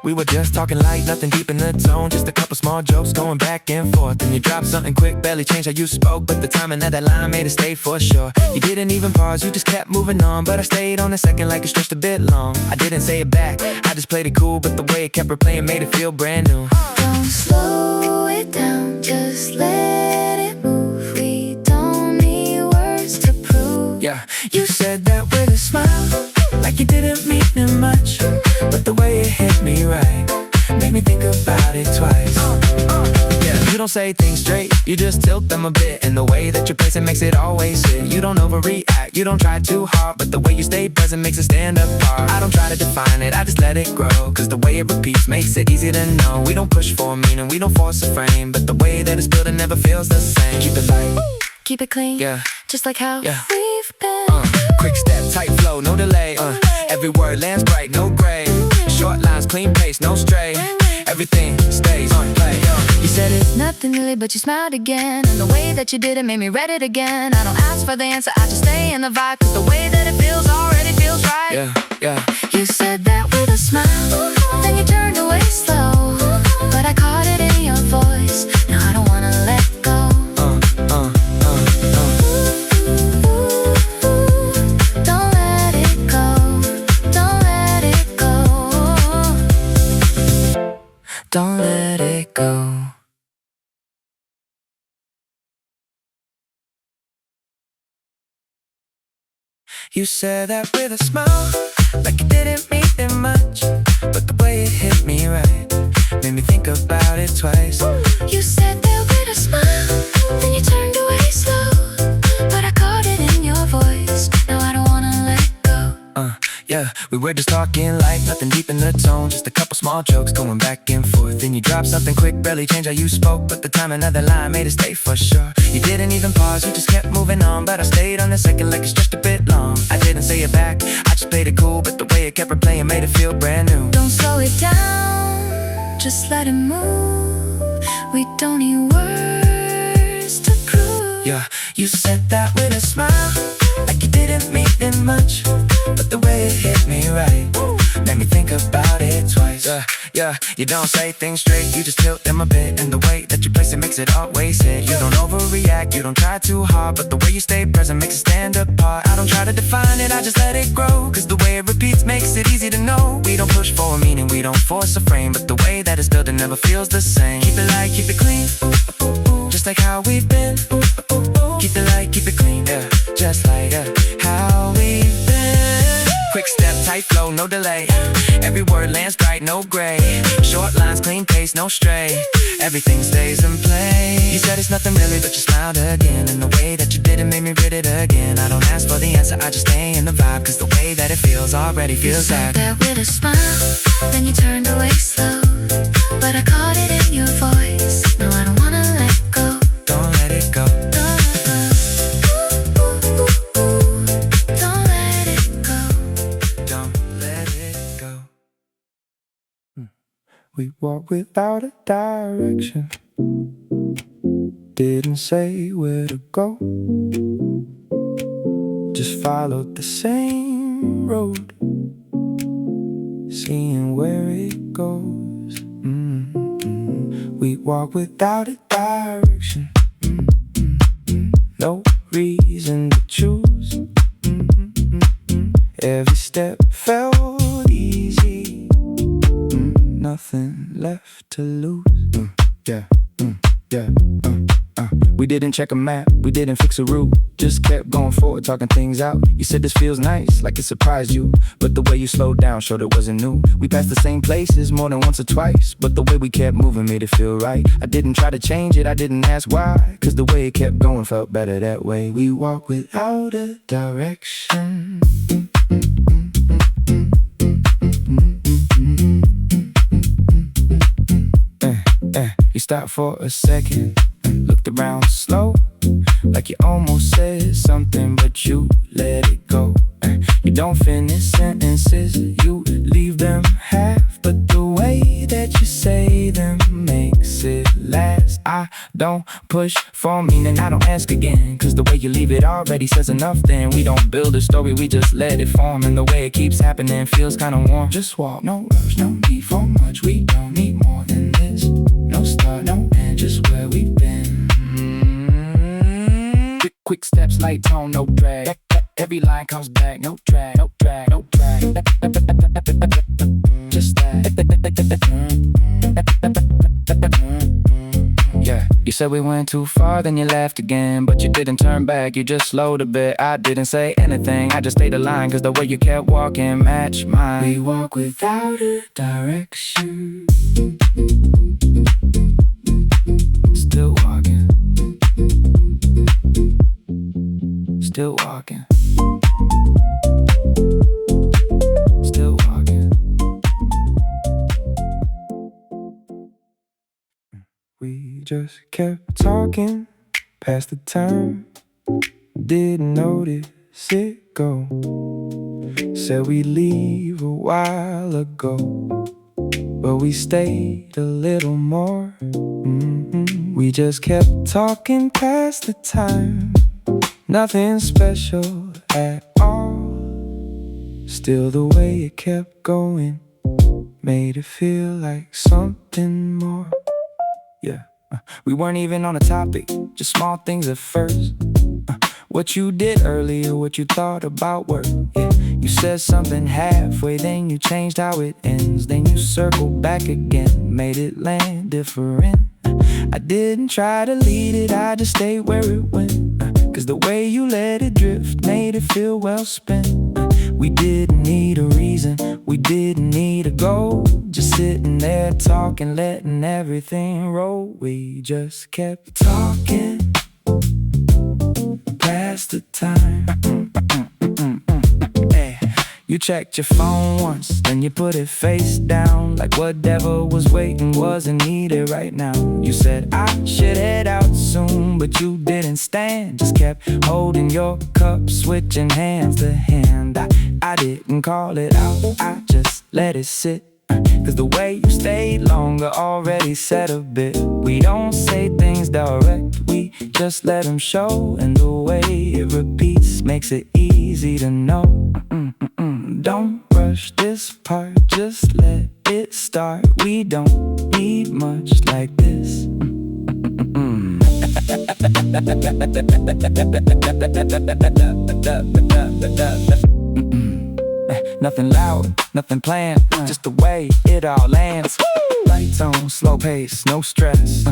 We were just talking light, nothing deep in the tone, just a couple small jokes going back and forth. And you dropped something quick, barely changed how you spoke, but the timing of that line made it stay for sure. You didn't even pause, you just kept moving on, but I stayed on a second like it stretched a bit long. I didn't say it back, I just played it cool, but the way it kept replaying made it feel brand new. Don't slow it down, just let it move. We don't need words to prove. Yeah, you said that with a smile, like you didn't mean it much, but the way it hit me right made me think about it twice. Yeah, You don't say things straight, you just tilt them a bit. And the way that you place it makes it always hit. You don't overreact, you don't try too hard, but the way you stay present makes it stand apart. I don't try to define it, I just let it grow, cause the way it repeats makes it easy to know. We don't push for meaning, we don't force a frame, but the way that it's built, it never feels the same. Keep it light, keep it clean, yeah, just like how yeah. we've been. Quick step, tight flow, no delay. Every word lands bright, no gray. Short lines, clean pace, no stray. Everything stays on play. You said it's nothing really, but you smiled again. And the way that you did it made me read it again. I don't ask for the answer, I just stay in the vibe, cause the way that it feels already feels right. Yeah, yeah. You said that with a smile, then you turned away slow. But I caught it in your voice, now I don't wanna let go. Don't let it go, don't let it go. Don't let it go. You said that with a smile, like it didn't mean that much, but the way it hit me right made me think about it twice. You said that with a smile, then you turned away slow. But I caught it in your voice, now I don't wanna let go. Yeah, we were just talking like nothing deep in the tone, just a couple small jokes going back and forth. Then you dropped something quick, barely changed how you spoke, but the time another line made it stay for sure. You didn't even pause, you just kept moving on, but I stayed on the second like it's just a bit long. I didn't say it back, I just played it cool, but the way it kept replaying made it feel brand new. Don't slow it down, just let it move. We don't need words to prove. Yeah, you said that with a smile, like you didn't mean it much, but the way it hit me right made me think about it twice. Yeah, you don't say things straight, you just tilt them a bit. And the way that you place it makes it always hit. You don't overreact, you don't try too hard, but the way you stay present makes it stand apart. I don't try to define it, I just let it grow, cause the way it repeats makes it easy to know. We don't push for a meaning, we don't force a frame, but the way that it's built, it never feels the same. Keep it light, keep it clean, just like how we've been. Keep it light, keep it clean, yeah, just like how we've been. Quick step, tight flow, no delay. Every word lands bright, no gray. Short lines, clean pace, no stray. Everything stays in play. You said it's nothing really, but you smiled again. And the way that you did it made me read it again. I don't ask for the answer, I just stay in the vibe, cause the way that it feels already feels like that. with a smile, then you turned away slow. But I caught it in your voice, no I don't wanna let go. Don't let it go. We walk without a direction, didn't say where to go, just followed the same road, seeing where it goes. We walk without a direction, no reason to choose. Every step felt easy, nothing left to lose. We didn't check a map, we didn't fix a route, just kept going forward, talking things out. You said this feels nice, like it surprised you, but the way you slowed down showed it wasn't new. We passed the same places more than once or twice, but the way we kept moving made it feel right. I didn't try to change it, I didn't ask why, cause the way it kept going felt better that way. We walk without a direction. You stopped for a second, looked around slow, like you almost said something, but you let it go. You don't finish sentences, you leave them half, but the way that you say them makes it last. I don't push for meaning, I don't ask again, cause the way you leave it already says enough. Then we don't build a story, we just let it form, and the way it keeps happening feels kinda warm. Just walk, no rush, no need for much, we don't need more than this. No start, no end, just where we've been. Quick steps, light tone, no drag. Every line comes back, no drag, no drag, no drag. Just that. Yeah, you said we went too far, then you laughed again, but you didn't turn back, you just slowed a bit. I didn't say anything, I just stayed aligned, cause the way you kept walking matched mine. We walk without a direction. Still walking. Still walking. We just kept talking past the time. Didn't notice it go. Said we'd leave a while ago, but we stayed a little more. We just kept talking past the time. Nothing special at all. Still the way it kept going made it feel like something more. Yeah, we weren't even on a topic, just small things at first. What you did earlier, what you thought about work. Yeah, you said something halfway, then you changed how it ends. Then you circled back again, made it land different. I didn't try to lead it, I just stayed where it went. Cause the way you let it drift made it feel well spent. We didn't need a reason, we didn't need a goal. Just sitting there talking, letting everything roll. We just kept talking past the time. Hey, you checked your phone once, then you put it face down, like whatever was waiting wasn't needed right now. You said I should head out soon, but you didn't stand. Just kept holding your cup, switching hands to hand. I didn't call it out, I just let it sit. Cause the way you stayed longer already said a bit. We don't say things direct, we just let them show. And the way it repeats makes it easy to know. Don't rush this part, just let it start. We don't need much like this. Nothing loud, nothing planned, just the way it all lands. Lights on, slow pace, no stress.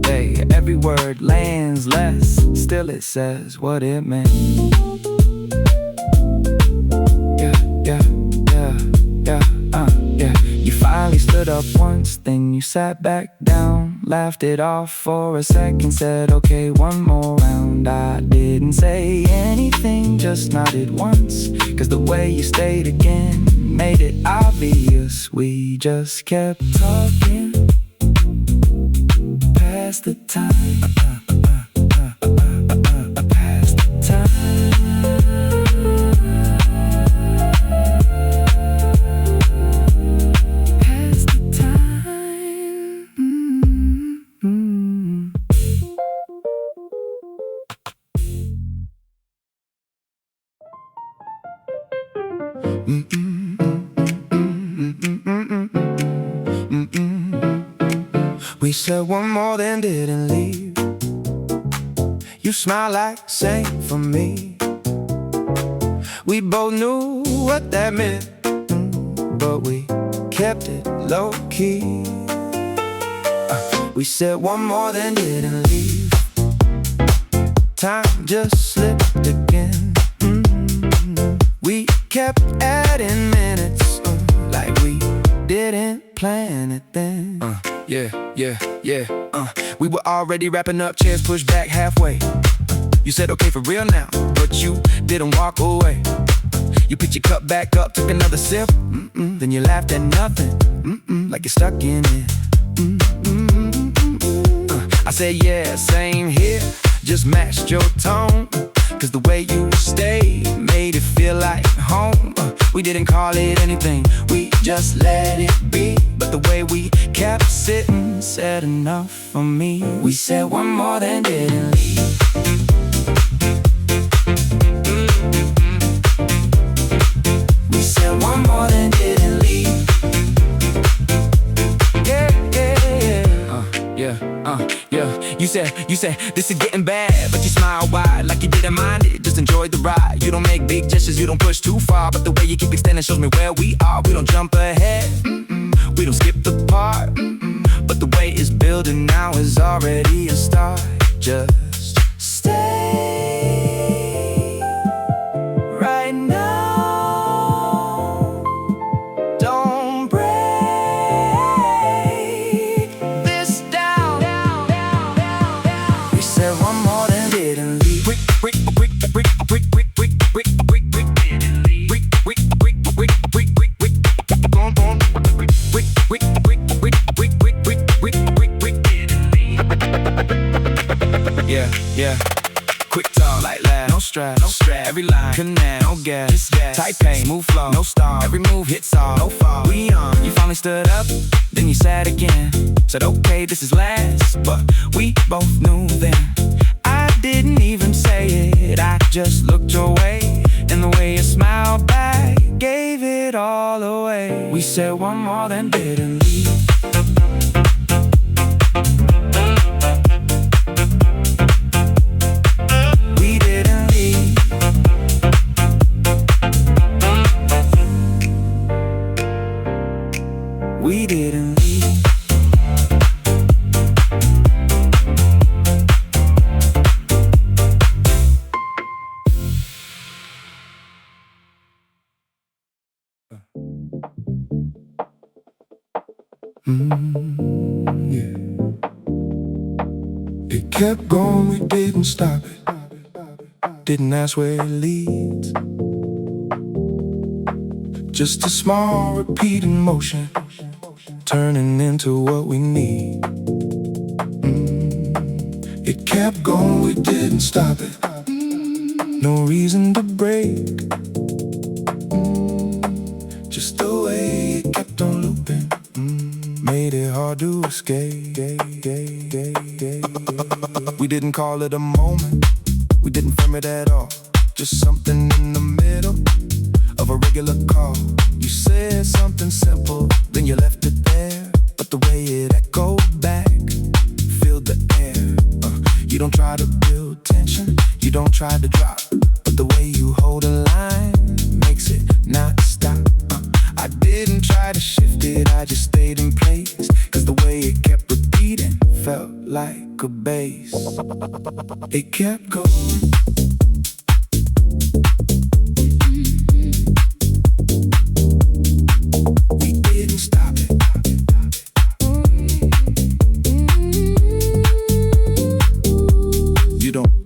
Hey, every word lands less, still it says what it meant. Yeah. You finally stood up once, then you sat back down. Laughed it off for a second, said okay, one more round. I didn't say anything, just nodded once. Cause the way you stayed again made it obvious. We just kept talking past the time. Past the time. We said one more then didn't leave. You smiled like same for me. We both knew what that meant, but we kept it low key. We said one more then didn't leave. Time just slipped again. We kept adding minutes, like we didn't plan it then. Yeah. We were already wrapping up, chairs pushed back halfway. You said okay for real now, but you didn't walk away. You picked your cup back up, took another sip, then you laughed at nothing, like you're stuck in it. I said yeah, same here, just matched your tone. Cause the way you stayed made it feel like home. We didn't call it anything, we just let it be. But the way we kept sitting said enough for me. We said one more then didn't leave. We said one more then didn't leave. Yeah. You said this is getting bad, but you smile wide like you didn't mind it. Just enjoy the ride. You don't make big gestures, you don't push too far, but the way you keep extending shows me where we are. We don't jump ahead, we don't skip the part, but the way it's building now is already a start. Just stay right now. Don't break this down. We said one more then didn't leave. yeah. Quick talk, like laugh, no stress, no stress. Every line, connect, no gas, just gas. Tight pace, smooth flow, no stall. Every move hits all, no fall. We on. You finally stood up, then you sat again. Said okay, this is last, but we both knew then. I didn't even say it, I just looked your way, and the way you smiled back gave it all away. We said one more, then didn't leave. We didn't leave. Yeah. It kept going, we didn't stop it. Didn't ask where it leads. Just a small repeating motion, turning into what we need. It kept going, we didn't stop it. No reason to break. Just the way it kept on looping made it hard to escape. We didn't call it a moment, we didn't firm it at all. Just something in the middle of a regular call. You said something simple, then you left it there. But the way it echoed back filled the air. You don't try to build tension, you don't try to drop, but the way you hold a line makes it not stop. I didn't try to shift it, I just stayed in place. Cause the way it kept repeating felt like a bass. It kept going.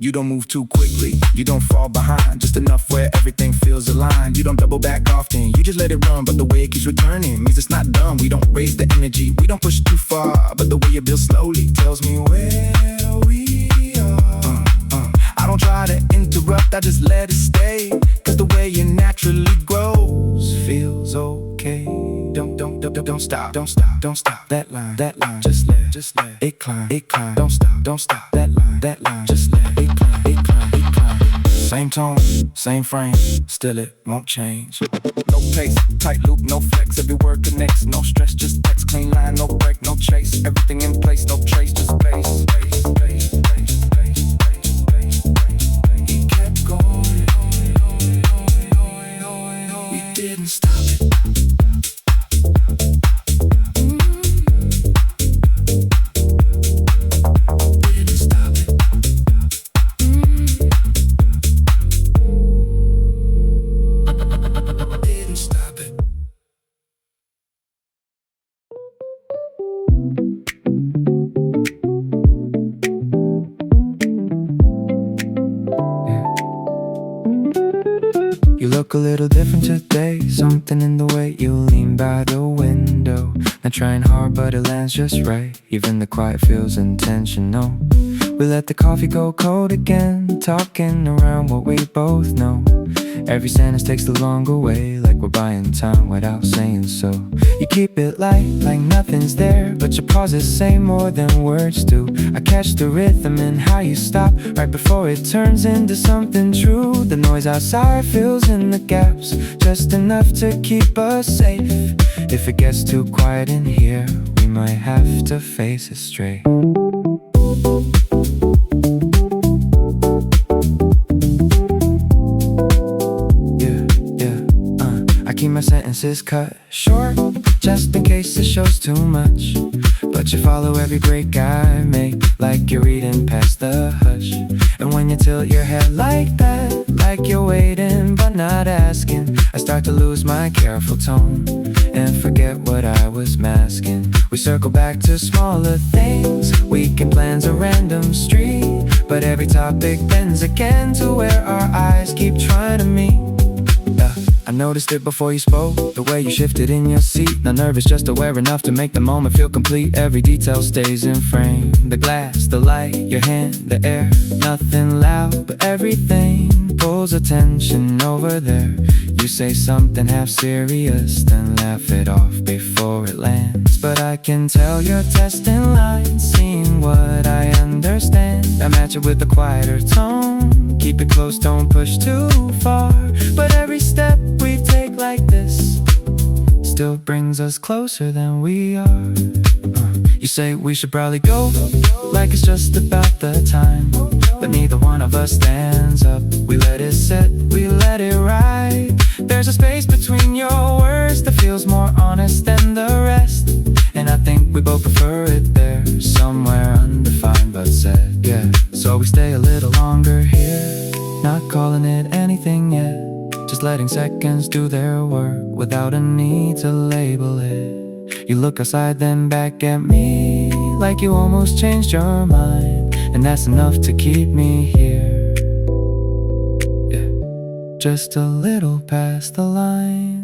You don't move too quickly, you don't fall behind, just enough where everything feels aligned. You don't double back often, you just let it run, but the way it keeps returning means it's not done. We don't raise the energy, we don't push too far, but the way you build slowly tells me where we are. I don't try to interrupt, I just let it stay. Cause the way it naturally grows feels okay. Don't stop, don't stop, don't stop. That line, just let it climb, Don't stop, that line, just let it climb, it climb. Same tone, same frame, still it won't change. No pace, tight loop, no flex, every word connects. No stress, just text, clean line, no break, no chase. Everything in place, no trace, just space. He kept going, we didn't stop it. You look a little different today. Something in the way you lean by the window. Not trying hard but it lands just right. Even the quiet feels intentional. We let the coffee go cold again, talking around what we both know. Every sentence takes the longer way, like we're buying time without saying so. You keep it light, like nothing's there, but your pauses say more than words do. I catch the rhythm in how you stop, right before it turns into something true. The noise outside fills in the gaps, just enough to keep us safe. If it gets too quiet in here, we might have to face it straight. Keep my sentences cut short, just in case it shows too much. But you follow every break I make, like you're reading past the hush. And when you tilt your head like that, like you're waiting but not asking, I start to lose my careful tone and forget what I was masking. We circle back to smaller things, weekend plans a random street, but every topic bends again to where our eyes keep trying to meet. I noticed it before you spoke, the way you shifted in your seat. Not nervous, just aware enough to make the moment feel complete. Every detail stays in frame. The glass, the light, your hand, the air. Nothing loud, but everything pulls attention over there. You say something half serious, then laugh it off before it lands. But I can tell you're testing lines, seeing what I understand. I match it with a quieter tone. Keep it close, don't push too far. But every step we take like this still brings us closer than we are. You say we should probably go, like it's just about the time. But neither one of us stands up. We let it set, we let it ride. There's a space between your words that feels more honest than the rest. And I think we both prefer it there, somewhere undefined but said, yeah. So we stay a little longer here, not calling it anything yet. Just letting seconds do their work without a need to label it. You look outside then back at me, like you almost changed your mind. And that's enough to keep me here, yeah. Just a little past the line.